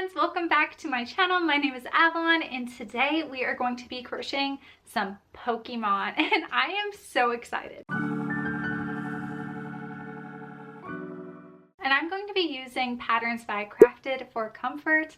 friends, welcome back to my channel. My name is Avalon and today we are going to be crocheting some Pokemon and I am so excited. And I'm going to be using patterns by Crocheted for comfort.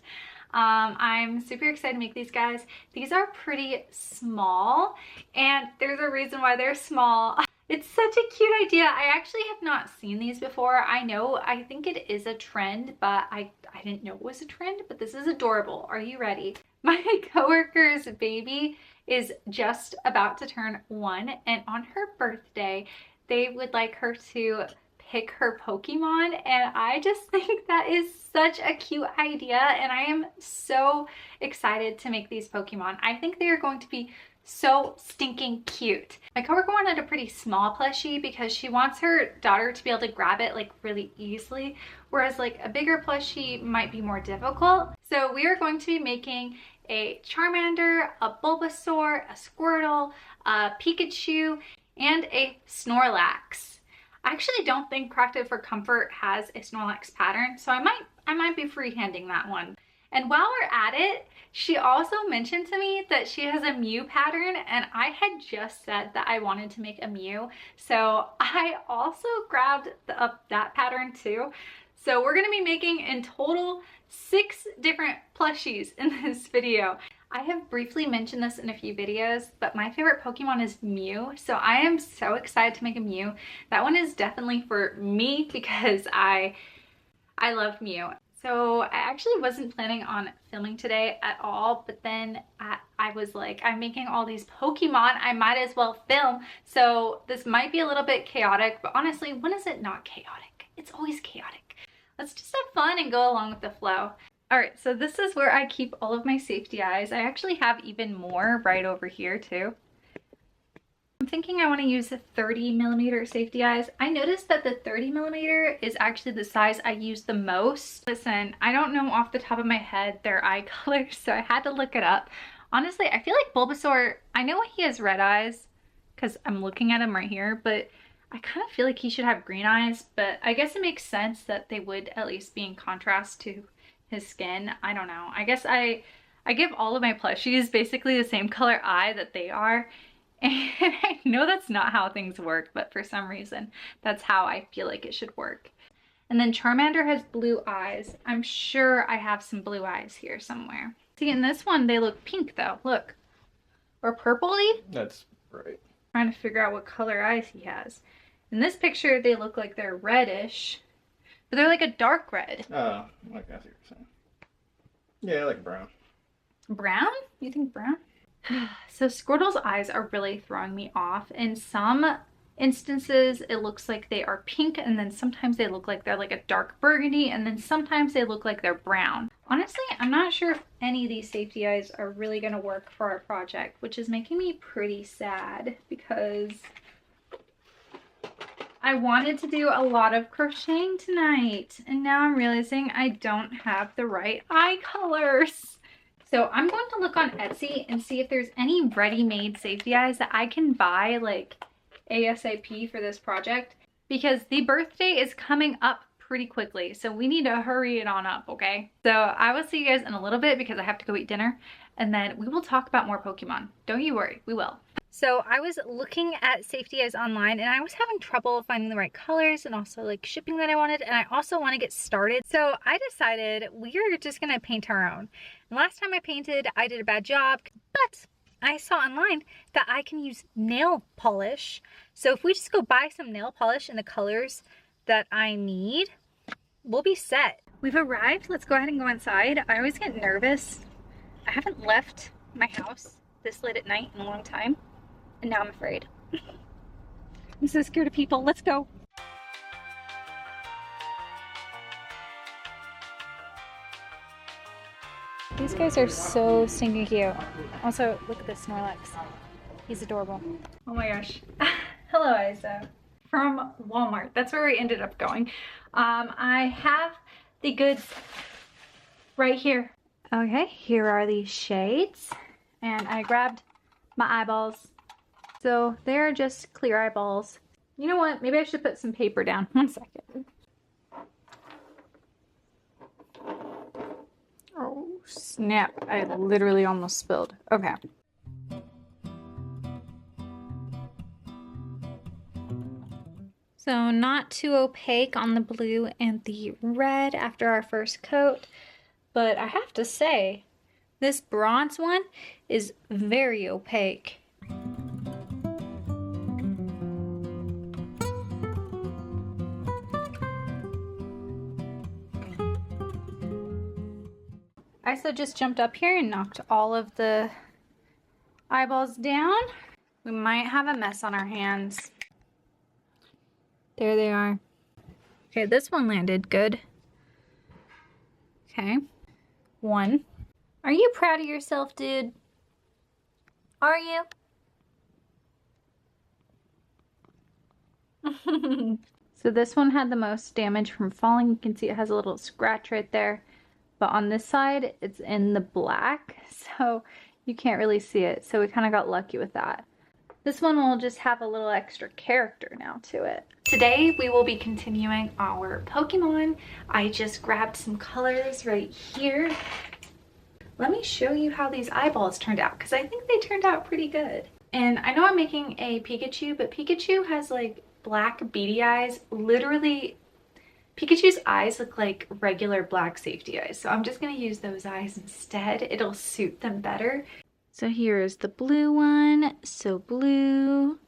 I'm super excited to make these guys. These are pretty small and there's a reason why they're small. It's such a cute idea. I actually have not seen these before. I think it is a trend, but I didn't know it was a trend, but this is adorable. Are you ready? My coworker's baby is just about to turn 1 and on her birthday, they would like her to pick her Pokemon and I just think that is such a cute idea and I am so excited to make these Pokemon. I think they are going to be so stinking cute. My coworker wanted a pretty small plushie because she wants her daughter to be able to grab it like really easily, whereas like a bigger plushie might be more difficult. So we are going to be making a Charmander, a Bulbasaur, a Squirtle, a Pikachu, and a Snorlax. I actually don't think Crocheted for Comfort has a Snorlax pattern, so I might be freehanding that one. And while we're at it, she also mentioned to me that she has a Mew pattern and I had just said that I wanted to make a Mew. So I also grabbed that pattern too. So we're gonna be making in total 6 different plushies in this video. I have briefly mentioned this in a few videos, but my favorite Pokemon is Mew. So I am so excited to make a Mew. That one is definitely for me because I love Mew. So I actually wasn't planning on filming today at all, but then I was like, I'm making all these Pokemon, I might as well film. So this might be a little bit chaotic, but honestly, when is it not chaotic? It's always chaotic. Let's just have fun and go along with the flow. All right, so this is where I keep all of my safety eyes. I actually have even more right over here too. I'm thinking I want to use the 30mm safety eyes. I noticed that the 30mm is actually the size I use the most. Listen, I don't know off the top of my head their eye colors, so I had to look it up. Honestly, I feel like Bulbasaur, I know he has red eyes because I'm looking at him right here, but I kind of feel like he should have green eyes, but I guess it makes sense that they would at least be in contrast to his skin. I don't know. I guess I give all of my plushies basically the same color eye that they are. And I know that's not how things work, but for some reason, that's how I feel like it should work. And then Charmander has blue eyes. I'm sure I have some blue eyes here somewhere. See, in this one, they look pink though, look. Or purpley? That's right. Trying to figure out what color eyes he has. In this picture, they look like they're reddish, but they're like a dark red. Oh, I see what you're saying. Yeah, I like brown. Brown? You think brown? So Squirtle's eyes are really throwing me off. In some instances, it looks like they are pink, and then sometimes they look like they're like a dark burgundy, and then sometimes they look like they're brown. Honestly, I'm not sure if any of these safety eyes are really gonna work for our project, which is making me pretty sad because I wanted to do a lot of crocheting tonight, and now I'm realizing I don't have the right eye colors. So I'm going to look on Etsy and see if there's any ready-made safety eyes that I can buy like ASAP for this project, because the birthday is coming up pretty quickly. So we need to hurry it on up, okay? So I will see you guys in a little bit because I have to go eat dinner, and then we will talk about more Pokemon. Don't you worry, we will. So I was looking at safety eyes online and I was having trouble finding the right colors and also like shipping that I wanted, and I also want to get started. So I decided we are just gonna paint our own. And last time I painted, I did a bad job, but I saw online that I can use nail polish. So if we just go buy some nail polish in the colors that I need, we'll be set. We've arrived. Let's go ahead and go inside. I always get nervous. I haven't left my house this late at night in a long time, and now I'm afraid. I'm so scared of people. Let's go. These guys are so stinking cute. Also, look at this Snorlax. He's adorable. Oh my gosh. Hello, Isa. From Walmart. That's where we ended up going. I have the goods right here. Okay, here are these shades. And I grabbed my eyeballs. So they're just clear eyeballs. You know what? Maybe I should put some paper down. 1 second. snap, I literally almost spilled. Okay. So not too opaque on the blue and the red after our first coat, but I have to say, this bronze one is very opaque. Isa just jumped up here and knocked all of the eyeballs down. We might have a mess on our hands. There they are. Okay, this one landed good. Okay, one. Are you proud of yourself, dude? Are you? So this one had the most damage from falling. You can see it has a little scratch right there. But on this side, it's in the black, so you can't really see it. So we kind of got lucky with that. This one will just have a little extra character now to it. Today, we will be continuing our Pokemon. I just grabbed some colors right here. Let me show you how these eyeballs turned out, because I think they turned out pretty good. And I know I'm making a Pikachu, but Pikachu has like black beady eyes. Literally, Pikachu's eyes look like regular black safety eyes, so I'm just going to use those eyes instead. It'll suit them better. So here is the blue one. So blue.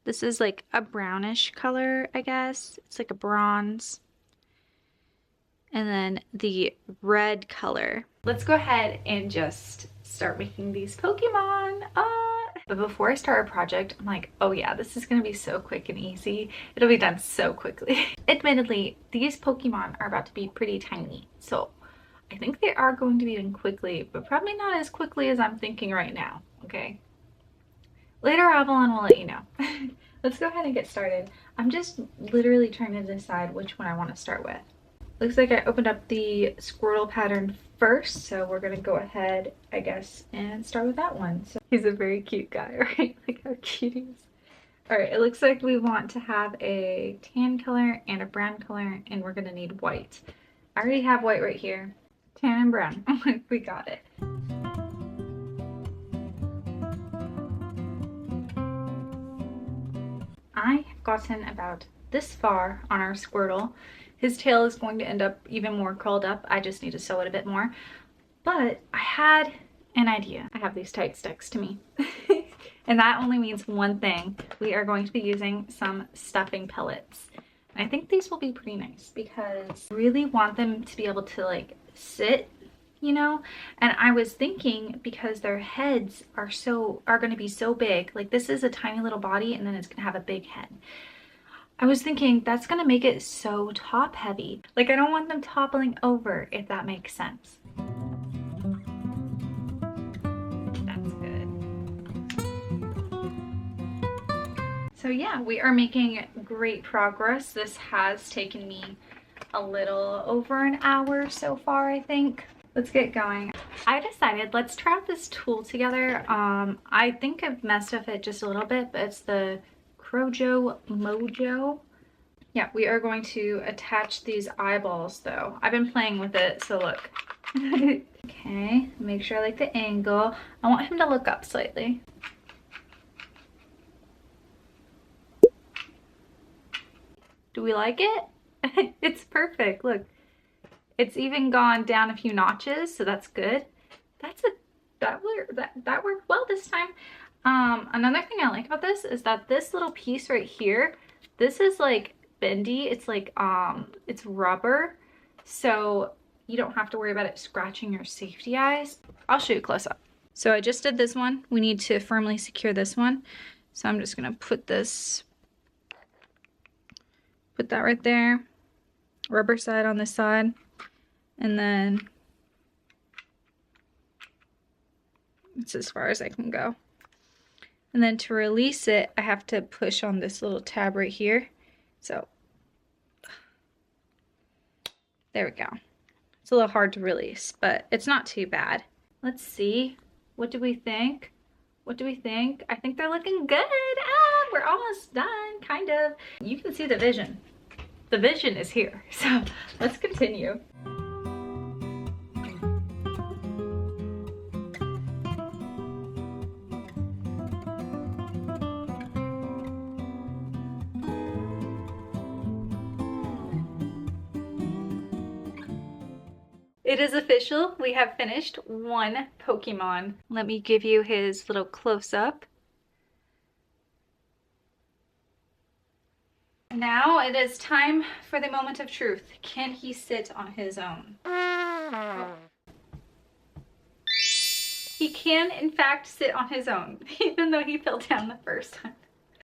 This is like a brownish color, I guess. It's like a bronze. And then the red color. Let's go ahead and just start making these Pokemon. But before I start our project, I'm like, oh yeah, this is gonna be so quick and easy. It'll be done so quickly. Admittedly, these Pokemon are about to be pretty tiny, so I think they are going to be done quickly, but probably not as quickly as I'm thinking right now, okay? Later, Avalon will let you know. Let's go ahead and get started. I'm just literally trying to decide which one I want to start with. Looks like I opened up the Squirtle pattern first, so we're gonna go ahead, I guess, and start with that one. So he's a very cute guy, right? Like how cute he is. All right, it looks like we want to have a tan color and a brown color, and we're gonna need white. I already have white right here. Tan and brown. We got it. I have gotten about this far on our Squirtle. His tail is going to end up even more curled up. I just need to sew it a bit more. But I had an idea. I have these tight sticks to me. And that only means one thing. We are going to be using some stuffing pellets. And I think these will be pretty nice because I really want them to be able to like sit, you know? And I was thinking because their heads are going to be so big. Like this is a tiny little body and then it's going to have a big head. I was thinking that's gonna make it so top heavy. Like I don't want them toppling over, if that makes sense. That's good. So yeah, we are making great progress. This has taken me a little over an hour so far, I think. Let's get going. I decided let's try out this tool together. I think I've messed with it just a little bit, but it's the Crojo Mojo. Yeah, we are going to attach these eyeballs though. I've been playing with it, so look. Okay, make sure I like the angle. I want him to look up slightly. Do we like it? It's perfect, look. It's even gone down a few notches, so that's good. That worked well this time. Another thing I like about this is that this little piece right here, this is like bendy. It's like it's rubber, so you don't have to worry about it scratching your safety eyes. I'll show you close up. So I just did this one. We need to firmly secure this one, so I'm just gonna put that right there, rubber side on this side, and then it's as far as I can go. And then to release it, I have to push on this little tab right here. So there we go. It's a little hard to release, but it's not too bad. Let's see. What do we think? What do we think? I think they're looking good. Ah, we're almost done, kind of. You can see the vision. The vision is here. So let's continue. It is official. We have finished one Pokemon. Let me give you his little close-up. Now it is time for the moment of truth. Can he sit on his own? He can, in fact, sit on his own, even though he fell down the first time.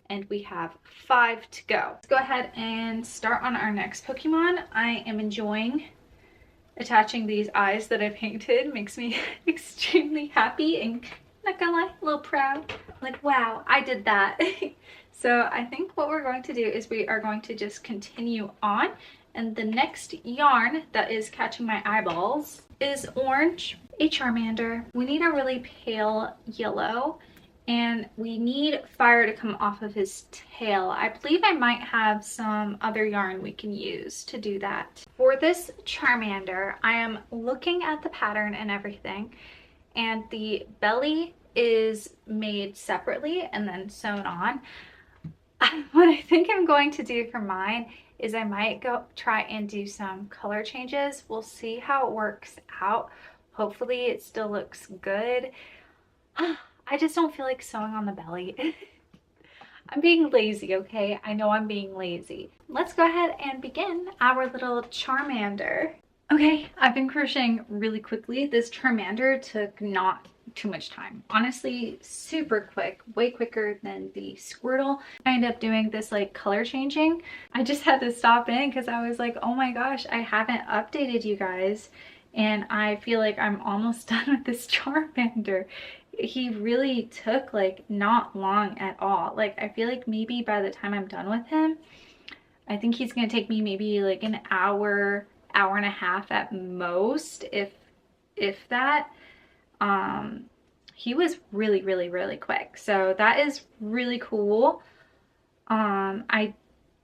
And we have 5 to go. Let's go ahead and start on our next Pokemon. I am enjoying attaching these eyes that I painted. Makes me extremely happy and, not gonna lie, a little proud. Like, wow, I did that. So I think what we're going to do is we are going to just continue on. And the next yarn that is catching my eyeballs is orange, a Charmander. We need a really pale yellow, and we need fire to come off of his tail. I believe I might have some other yarn we can use to do that. For this Charmander, I am looking at the pattern and everything, and the belly is made separately and then sewn on. What I think I'm going to do for mine is I might go try and do some color changes. We'll see how it works out. Hopefully it still looks good. I just don't feel like sewing on the belly. I'm being lazy, okay? I know I'm being lazy. Let's go ahead and begin our little Charmander. Okay, I've been crocheting really quickly. This Charmander took not too much time. Honestly, super quick, way quicker than the Squirtle. I ended up doing this like color changing. I just had to stop in because I was like, oh my gosh, I haven't updated you guys. And I feel like I'm almost done with this Charmander. He really took like not long at all. Like I feel like maybe by the time I'm done with him, I think he's gonna take me maybe like an hour, hour and a half at most, if that. He was really quick, so that is really cool. I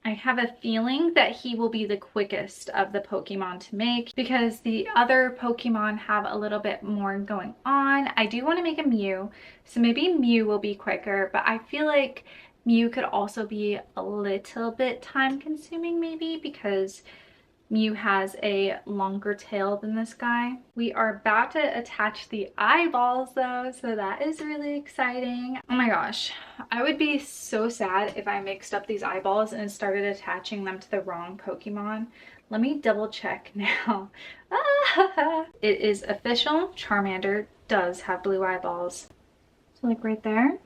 have a feeling that he will be the quickest of the Pokemon to make because the other Pokemon have a little bit more going on. I do want to make a Mew, so maybe Mew will be quicker, but I feel like Mew could also be a little bit time consuming maybe because Mew has a longer tail than this guy. We are about to attach the eyeballs though, so that is really exciting. Oh my gosh, I would be so sad if I mixed up these eyeballs and started attaching them to the wrong Pokemon. Let me double check now. It is official, Charmander does have blue eyeballs. So like right there.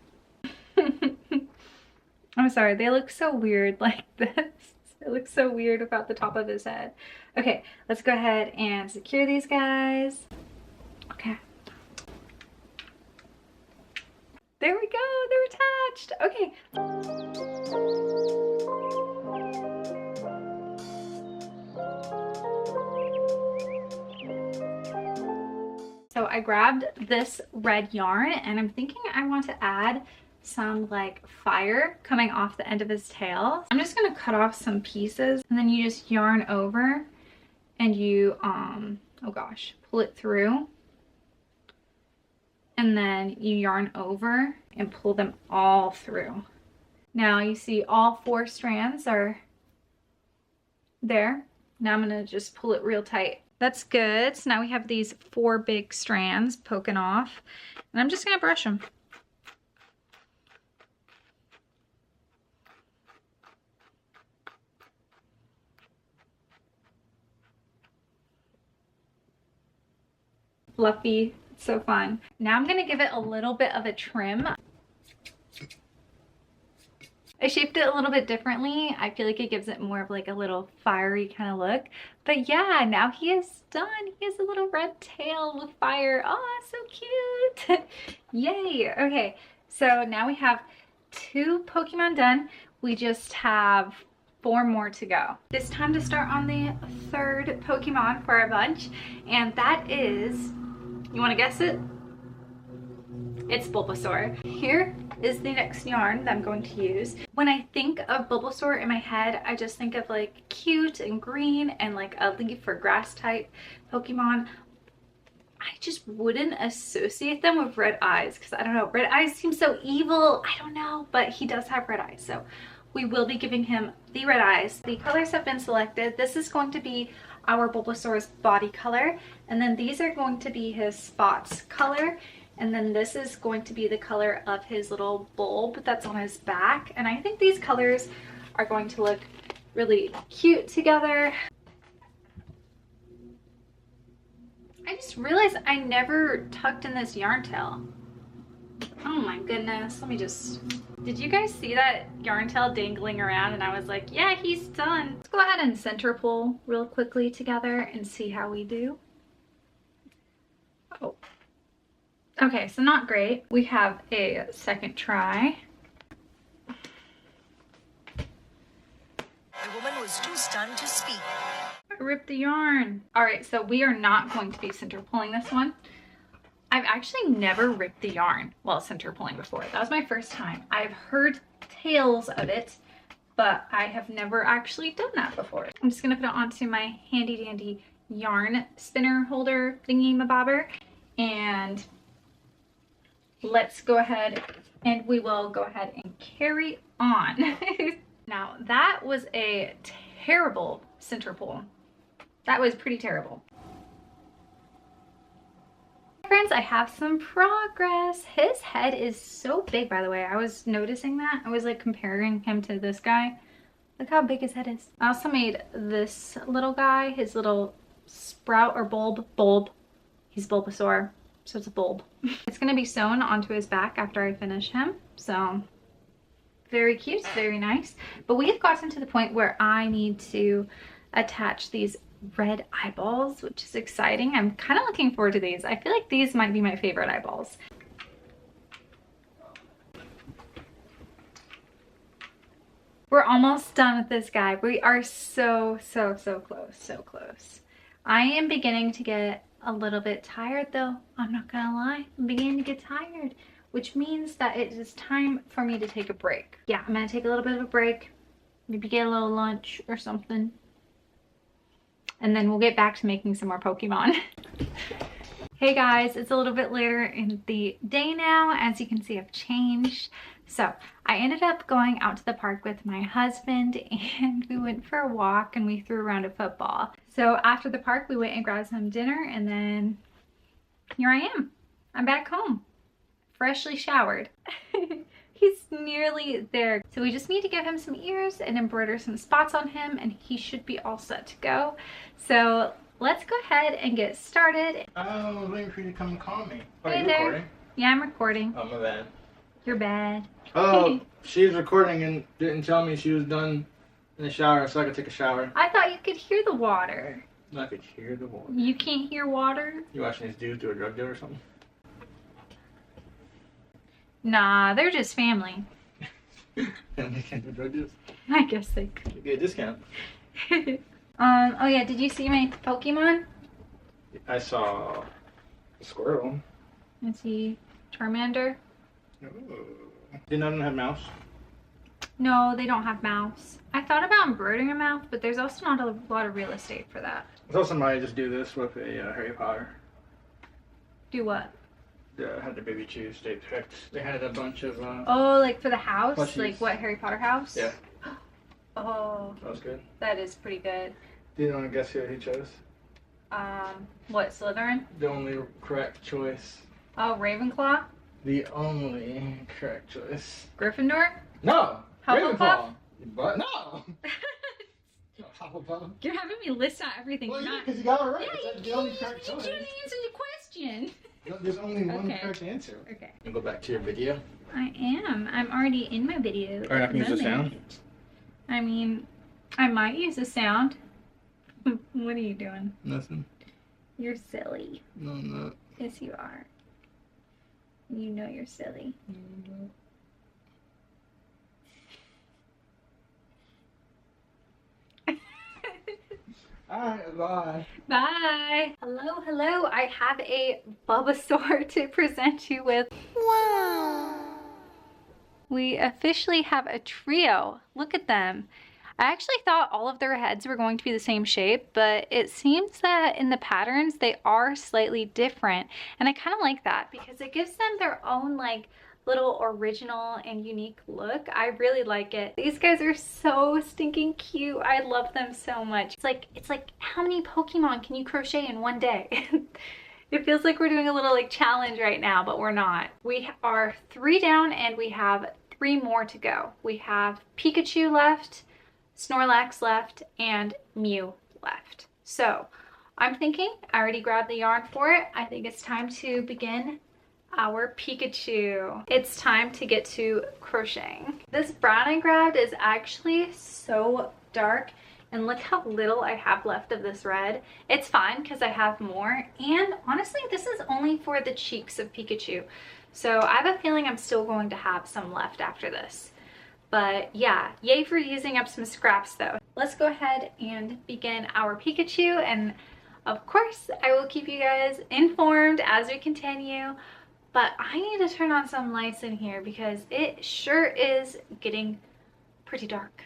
I'm sorry, they look so weird like this. It looks so weird about the top of his head. Okay, let's go ahead and secure these guys. Okay. There we go, they're attached. Okay. So I grabbed this red yarn and I'm thinking I want to add some like fire coming off the end of his tail. I'm just gonna cut off some pieces and then you just yarn over and you oh gosh, pull it through, and then you yarn over and pull them all through. Now you see all 4 strands are there. Now I'm gonna just pull it real tight. That's good. So now we have these 4 big strands poking off, and I'm just gonna brush them. Fluffy, it's so fun. Now I'm gonna give it a little bit of a trim. I shaped it a little bit differently. I feel like it gives it more of like a little fiery kind of look. But yeah, now he is done. He has a little red tail with fire. Oh, so cute. Yay. Okay, so now we have 2 Pokemon done. We just have 4 more to go. It's time to start on the 3rd Pokemon for our bunch, and that is, you want to guess it? It's Bulbasaur. Here is the next yarn that I'm going to use. When I think of Bulbasaur in my head, I just think of like cute and green and like a leaf or grass type Pokemon. I just wouldn't associate them with red eyes because I don't know, red eyes seem so evil. I don't know, but he does have red eyes, so we will be giving him the red eyes. The colors have been selected. This is going to be our Bulbasaur's body color. And then these are going to be his spots color. And then this is going to be the color of his little bulb that's on his back. And I think these colors are going to look really cute together. I just realized I never tucked in this yarn tail. Oh my goodness, let me just... Did you guys see that yarn tail dangling around? And I was like, yeah, he's done. Let's go ahead and center pull real quickly together and see how we do. Oh. Okay, so not great. We have a second try. The woman was too stunned to speak. I ripped the yarn. All right, so we are not going to be center pulling this one. I've actually never ripped the yarn while center pulling before. That was my first time. I've heard tales of it, but I have never actually done that before. I'm just gonna put it onto my handy dandy yarn spinner holder thingy mabobber, and let's go ahead and we will go ahead and carry on. Now that was a terrible center pull. That was pretty terrible. Friends, I have some progress. His head is so big, by the way. I was noticing that. I was like comparing him to this guy. Look how big his head is. I also made this little guy, his little sprout or bulb. He's Bulbasaur, so it's a bulb. It's gonna be sewn onto his back after I finish him. So very cute, very nice. But we have gotten to the point where I need to attach these red eyeballs, which is exciting. I'm kind of looking forward to these. I feel like these might be my favorite eyeballs. We're almost done with this guy. We are so close, so close. I am beginning to get a little bit tired though. I'm not gonna lie. I'm beginning to get tired, which means that it is time for me to take a break. Yeah, I'm gonna take a little bit of a break. Maybe get a little lunch or something. And then we'll get back to making some more Pokemon. Hey guys, it's a little bit later in the day now. As you can see, I've changed. So I ended up going out to the park with my husband and we went for a walk and we threw around a football. So after the park, we went and grabbed some dinner and then here I am. I'm back home, freshly showered. He's nearly there. So we just need to give him some ears and embroider some spots on him and he should be all set to go. So let's go ahead and get started. Oh, I was waiting for you to come and call me. Oh, Hey you there. recording? Yeah, I'm recording. Oh, my bad. You're bad. Oh, she's recording and didn't tell me she was done in the shower so I could take a shower. I thought you could hear the water. I could hear the water. You can't hear water? You watching these dudes do a drug deal or something? Nah, they're just family. And they can't do drug deals? I guess they could. You get a discount. Oh yeah, did you see my Pokemon? I saw a Squirtle. I see Charmander. Did none of them have mouse? No, they don't have mouths. I thought about embroidering a mouth, but there's also not a lot of real estate for that. I saw somebody just do this with a Harry Potter. Do what? Had the baby shoes stay picked. They had a bunch of Oh, like for the house? Plushies. Like what, Harry Potter house? Yeah. Oh, That was good. that is pretty good. Do you want to guess who he chose? What, Slytherin? The only correct choice. Oh, Ravenclaw? The only correct choice. Gryffindor? No! Hufflepuff? Ravenclaw! But no! No, Hufflepuff. You're having me list out everything. Well, yeah, not... because you got it right. Yeah, That's the only correct you choice. didn't answer the question. No, there's only one Okay. correct answer. Okay. You go back to your video. I am. I'm already in my video. Are you not going to use the moment. sound? I mean, I might use the sound. What are you doing? Nothing. You're silly. No, I'm not. Yes, you are. You know you're silly. No, I'm not. Alright, bye. Bye. Hello, hello. I have a Bulbasaur to present you with. Wow. We officially have a trio. Look at them. I actually thought all of their heads were going to be the same shape, but it seems that in the patterns they are slightly different. And I kind of like that because it gives them their own like little original and unique look. I really like it. These guys are so stinking cute. I love them so much. It's like how many Pokemon can you crochet in one day? It feels like we're doing a little like challenge right now, but we're not. We are 3 down and we have 3 more to go. We have Pikachu left, Snorlax left, and Mew left. So I'm thinking, I already grabbed the yarn for it. I think it's time to begin our Pikachu. It's time to get to crocheting. This brown I grabbed is actually so dark, and look how little I have left of this red. It's fine because I have more, and honestly this is only for the cheeks of Pikachu, so I have a feeling I'm still going to have some left after this. But yeah, yay for using up some scraps though. Let's go ahead and begin our Pikachu, and of course I will keep you guys informed as we continue. But I need to turn on some lights in here because it sure is getting pretty dark.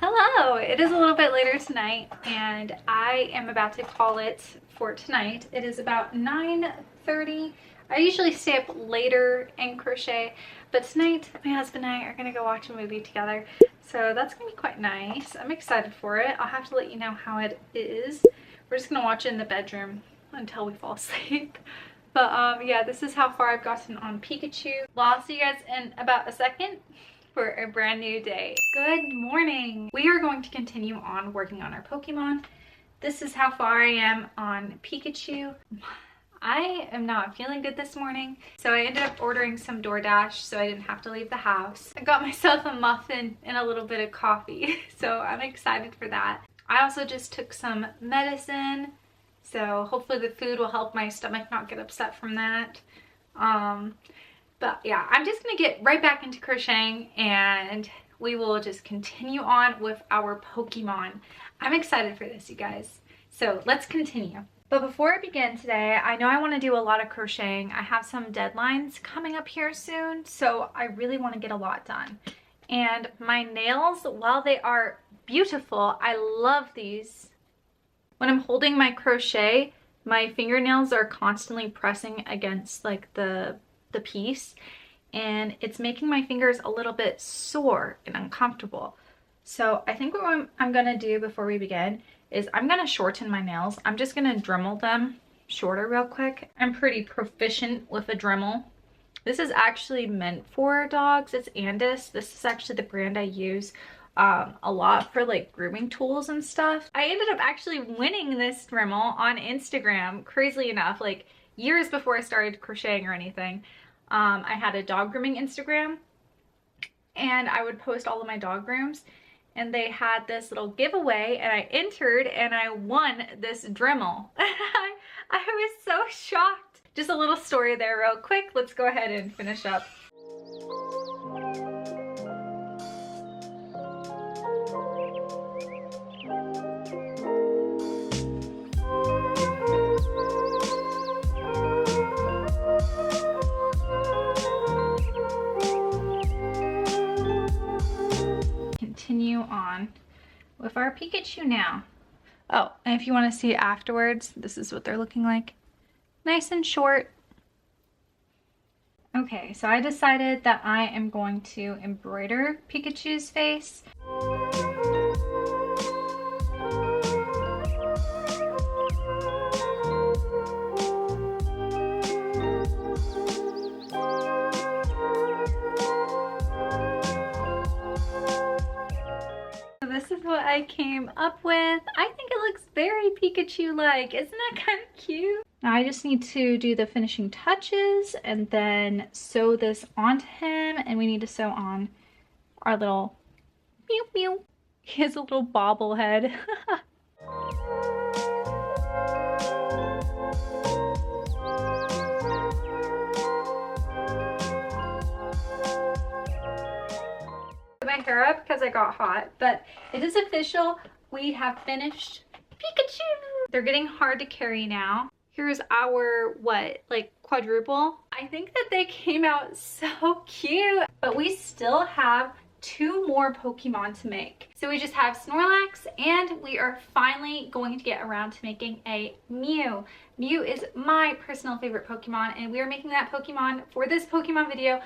Hello, it is a little bit later tonight and I am about to call it for tonight. It is about 9:30. I usually stay up later and crochet, but tonight my husband and I are gonna go watch a movie together. So that's gonna be quite nice. I'm excited for it. I'll have to let you know how it is. We're just gonna watch it in the bedroom until we fall asleep. But yeah, this is how far I've gotten on Pikachu. Well, I'll see you guys in about a second for a brand new day. Good morning. We are going to continue on working on our Pokemon. This is how far I am on Pikachu. I am not feeling good this morning, so I ended up ordering some DoorDash so I didn't have to leave the house. I got myself a muffin and a little bit of coffee, so I'm excited for that. I also just took some medicine, so hopefully the food will help my stomach not get upset from that. But yeah, I'm just gonna get right back into crocheting and we will just continue on with our Pokemon. I'm excited for this, you guys. So let's continue. But before I begin today, I know I want to do a lot of crocheting. I have some deadlines coming up here soon, so I really want to get a lot done. And my nails, while they are beautiful, I love these. When I'm holding my crochet, my fingernails are constantly pressing against like the piece, and it's making my fingers a little bit sore and uncomfortable. So I think what I'm gonna do before we begin is I'm gonna shorten my nails. I'm just gonna Dremel them shorter real quick. I'm pretty proficient with a Dremel. This is actually meant for dogs. It's Andis. This is actually the brand I use a lot for like grooming tools and stuff. I ended up actually winning this Dremel on Instagram, crazily enough, like years before I started crocheting or anything. I had a dog grooming Instagram and I would post all of my dog grooms, and they had this little giveaway and I entered and I won this Dremel. I was so shocked. Just a little story there real quick. Let's go ahead and finish up. Continue on with our Pikachu now. Oh, and if you want to see afterwards, this is what they're looking like. Nice and short. Okay, so I decided that I am going to embroider Pikachu's face. This is what I came up with. I think it looks very Pikachu-like. Isn't that kind of cute? Now I just need to do the finishing touches and then sew this onto him, and we need to sew on our little Mew Mew. He has a little bobblehead. My hair up because I got hot, but it is official. We have finished Pikachu. They're getting hard to carry now. Here's our, what, like quadruple? I think that they came out so cute, but we still have 2 more Pokemon to make. So we just have Snorlax, and we are finally going to get around to making a Mew. Mew is my personal favorite Pokemon, and we are making that Pokemon for this Pokemon video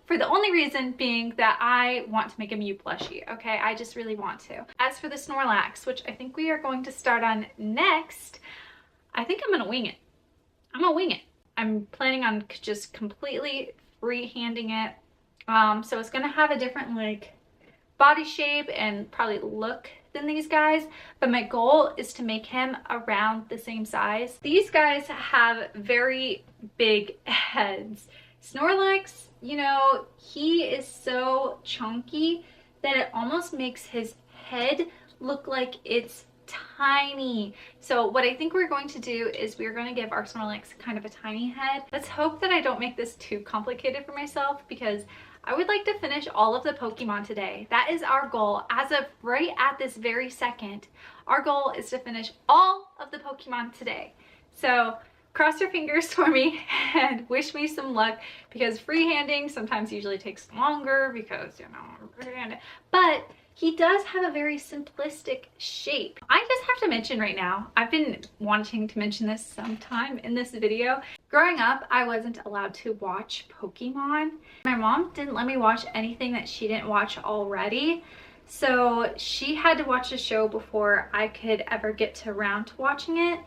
for the only reason being that I want to make a Mew plushie, okay? I just really want to. As for the Snorlax, which I think we are going to start on next, I think I'm gonna wing it. I'm gonna wing it. I'm planning on just completely freehanding it. So it's gonna have a different like body shape and probably look than these guys, but my goal is to make him around the same size. These guys have very big heads. Snorlax, you know, he is so chunky that it almost makes his head look like it's tiny. So what I think we're going to do is we're going to give our Snorlax kind of a tiny head. Let's hope that I don't make this too complicated for myself, because I would like to finish all of the Pokemon today. That is our goal. As of right at this very second, our goal is to finish all of the Pokemon today. So cross your fingers for me and wish me some luck, because freehanding sometimes usually takes longer because, you know, but he does have a very simplistic shape. I just have to mention right now, I've been wanting to mention this sometime in this video. Growing up, I wasn't allowed to watch Pokemon. My mom didn't let me watch anything that she didn't watch already. So she had to watch the show before I could ever get around to watching it.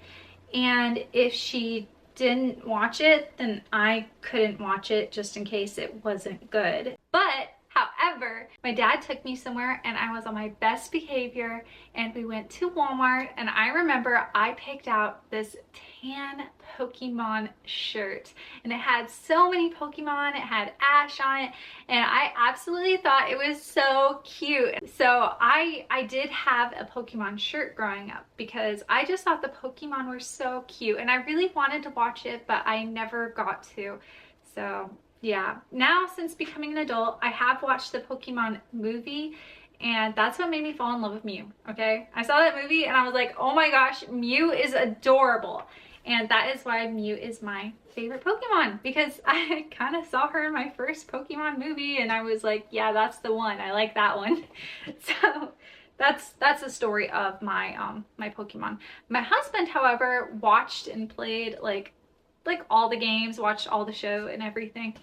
And if she didn't watch it, then I couldn't watch it just in case it wasn't good. But however, my dad took me somewhere and I was on my best behavior, and we went to Walmart, and I remember I picked out this tan Pokemon shirt, and it had so many Pokemon. It had Ash on it, and I absolutely thought it was so cute. So I did have a Pokemon shirt growing up because I just thought the Pokemon were so cute, and I really wanted to watch it, but I never got to. So yeah, now since becoming an adult, I have watched the Pokemon movie, and that's what made me fall in love with Mew, okay? I saw that movie and I was like, oh my gosh, Mew is adorable. And that is why Mew is my favorite Pokemon, because I kind of saw her in my first Pokemon movie and I was like, yeah, that's the one. I like that one. So that's the story of my my Pokemon. My husband, however, watched and played like all the games, watched all the show and everything.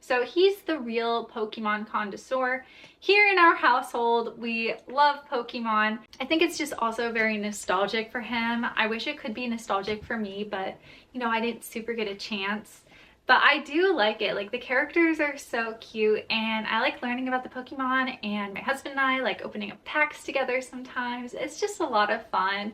So he's the real Pokemon connoisseur. Here in our household, we love Pokemon. I think it's just also very nostalgic for him. I wish it could be nostalgic for me, but you know, I didn't super get a chance. But I do like it. Like, the characters are so cute, and I like learning about the Pokemon, and my husband and I like opening up packs together sometimes. It's just a lot of fun,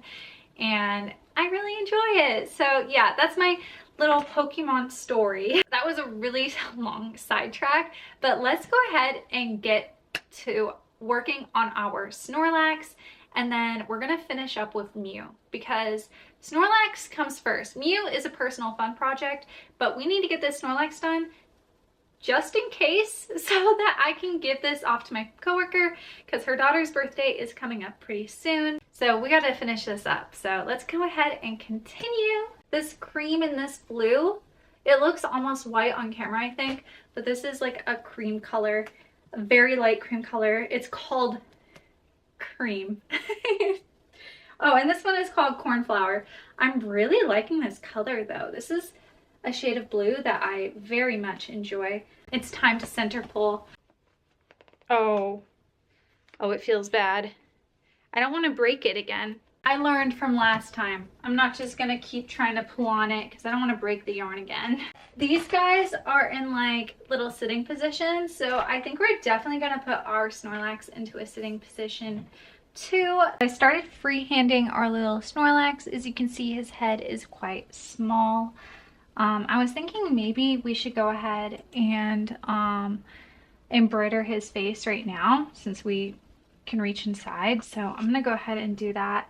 and I really enjoy it. So yeah, that's my little Pokemon story. That was a really long sidetrack, but let's go ahead and get to working on our Snorlax, and then we're gonna finish up with Mew, because Snorlax comes first. Mew is a personal fun project, but we need to get this Snorlax done just in case, so that I can give this off to my coworker, because her daughter's birthday is coming up pretty soon. So we gotta finish this up. So let's go ahead and continue. This cream and this blue, it looks almost white on camera, I think, but this is like a cream color, a very light cream color. It's called Cream. Oh, and this one is called Cornflower. I'm really liking this color though. This is a shade of blue that I very much enjoy. It's time to center pull. Oh, it feels bad. I don't want to break it again. I learned from last time. I'm not just gonna keep trying to pull on it because I don't want to break the yarn again. These guys are in like little sitting positions, so I think we're definitely gonna put our Snorlax into a sitting position too. I started freehanding our little Snorlax. As you can see, his head is quite small. I was thinking maybe we should go ahead and embroider his face right now, since we can reach inside. So I'm gonna go ahead and do that.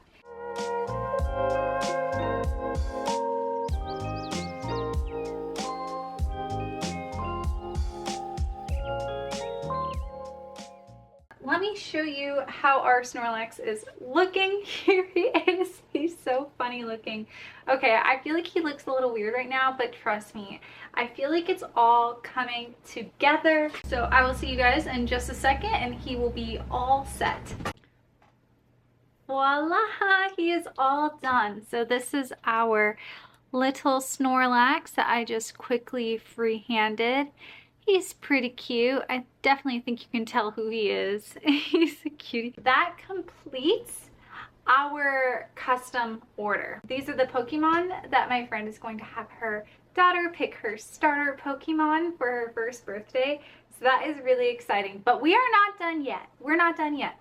Let me show you how our Snorlax is looking. Here he is. He's so funny looking. Okay, I feel like he looks a little weird right now, but trust me, I feel like it's all coming together. So I will see you guys in just a second and he will be all set. Voila, he is all done. So this is our little Snorlax that I just quickly freehanded. He's pretty cute. I definitely think you can tell who he is. He's a cutie. That completes our custom order. These are the Pokemon that my friend is going to have her daughter pick her starter Pokemon for her first birthday. So that is really exciting. But we are not done yet. We're not done yet.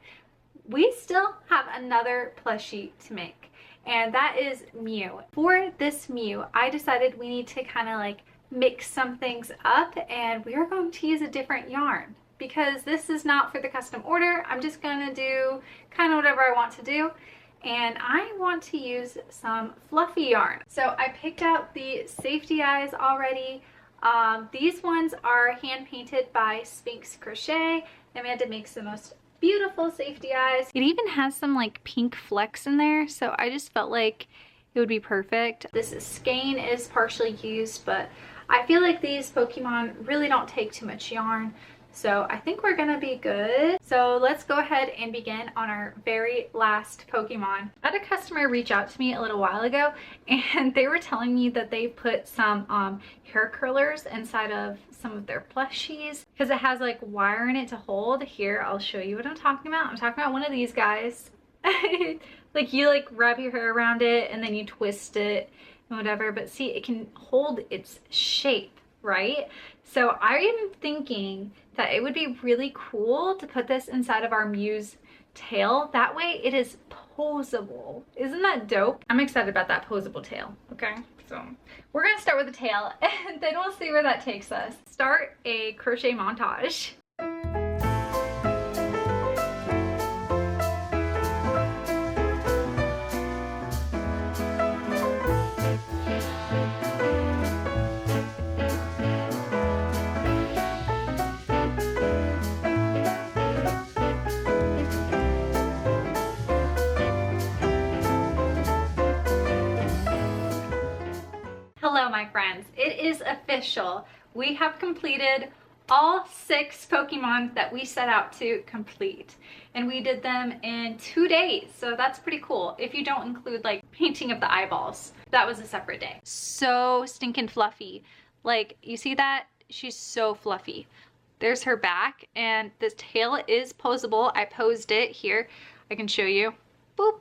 We still have another plushie to make, and that is Mew. For this Mew, I decided we need to kind of like mix some things up, and we are going to use a different yarn because this is not for the custom order. I'm just going to do kind of whatever I want to do, and I want to use some fluffy yarn. So I picked out the safety eyes already. These ones are hand painted by Sphinx Crochet, and we had to make the most beautiful safety eyes. It even has some like pink flecks in there, so I just felt like it would be perfect. This skein is partially used, but I feel like these Pokemon really don't take too much yarn, so I think we're gonna be good. So let's go ahead and begin on our very last Pokemon. I had a customer reach out to me a little while ago, and they were telling me that they put some hair curlers inside of some of their plushies because it has like wire in it to hold. Here, I'll show you what I'm talking about. I'm talking about one of these guys. Like you like wrap your hair around it and then you twist it and whatever, but see, it can hold its shape, right? So I am thinking that it would be really cool to put this inside of our Mew's tail. That way it is posable. Isn't that dope? I'm excited about that posable tail. Okay, so we're gonna start with the tail and then we'll see where that takes us. Start a crochet montage. Hello my friends, it is official. We have completed all 6 Pokemon that we set out to complete, and we did them in 2 days, so that's pretty cool if you don't include like painting of the eyeballs. That was a separate day. So stinking fluffy. Like, you see that? She's so fluffy. There's her back, and this tail is posable. I posed it here. I can show you. Boop.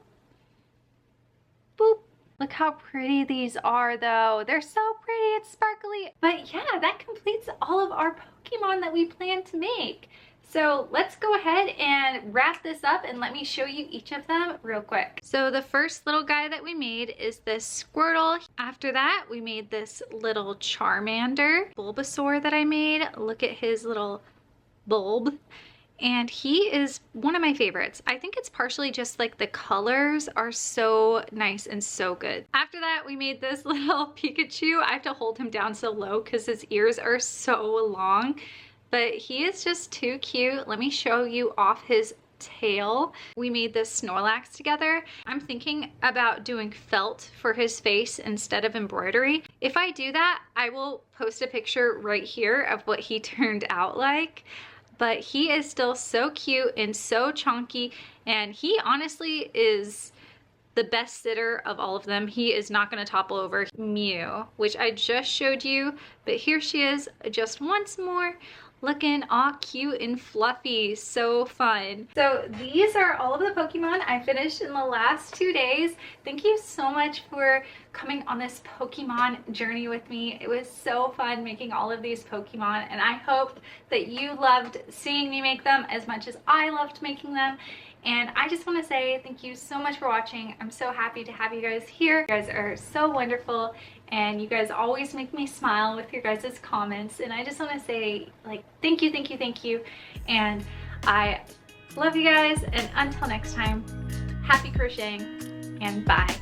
Boop. Look how pretty these are though. They're so pretty, it's sparkly. But yeah, that completes all of our Pokemon that we plan to make. So let's go ahead and wrap this up and let me show you each of them real quick. So the first little guy that we made is this Squirtle. After that, we made this little Charmander, Bulbasaur that I made. Look at his little bulb. And he is one of my favorites. I think it's partially just like the colors are so nice and so good. After that, we made this little Pikachu. I have to hold him down so low because his ears are so long, but he is just too cute. Let me show you off his tail. We made this Snorlax together. I'm thinking about doing felt for his face instead of embroidery. If I do that, I will post a picture right here of what he turned out like. But he is still so cute and so chunky, and he honestly is the best sitter of all of them. He is not going to topple over Mew, which I just showed you, but here she is just once more, looking all cute and fluffy. So fun. So these are all of the Pokemon I finished in the last 2 days. Thank you so much for coming on this Pokemon journey with me. It was so fun making all of these Pokemon, and I hope that you loved seeing me make them as much as I loved making them. And I just want to say thank you so much for watching. I'm so happy to have you guys here. You guys are so wonderful, and you guys always make me smile with your guys' comments. And I just want to say, like, thank you, thank you, thank you. And I love you guys. And until next time, happy crocheting and bye.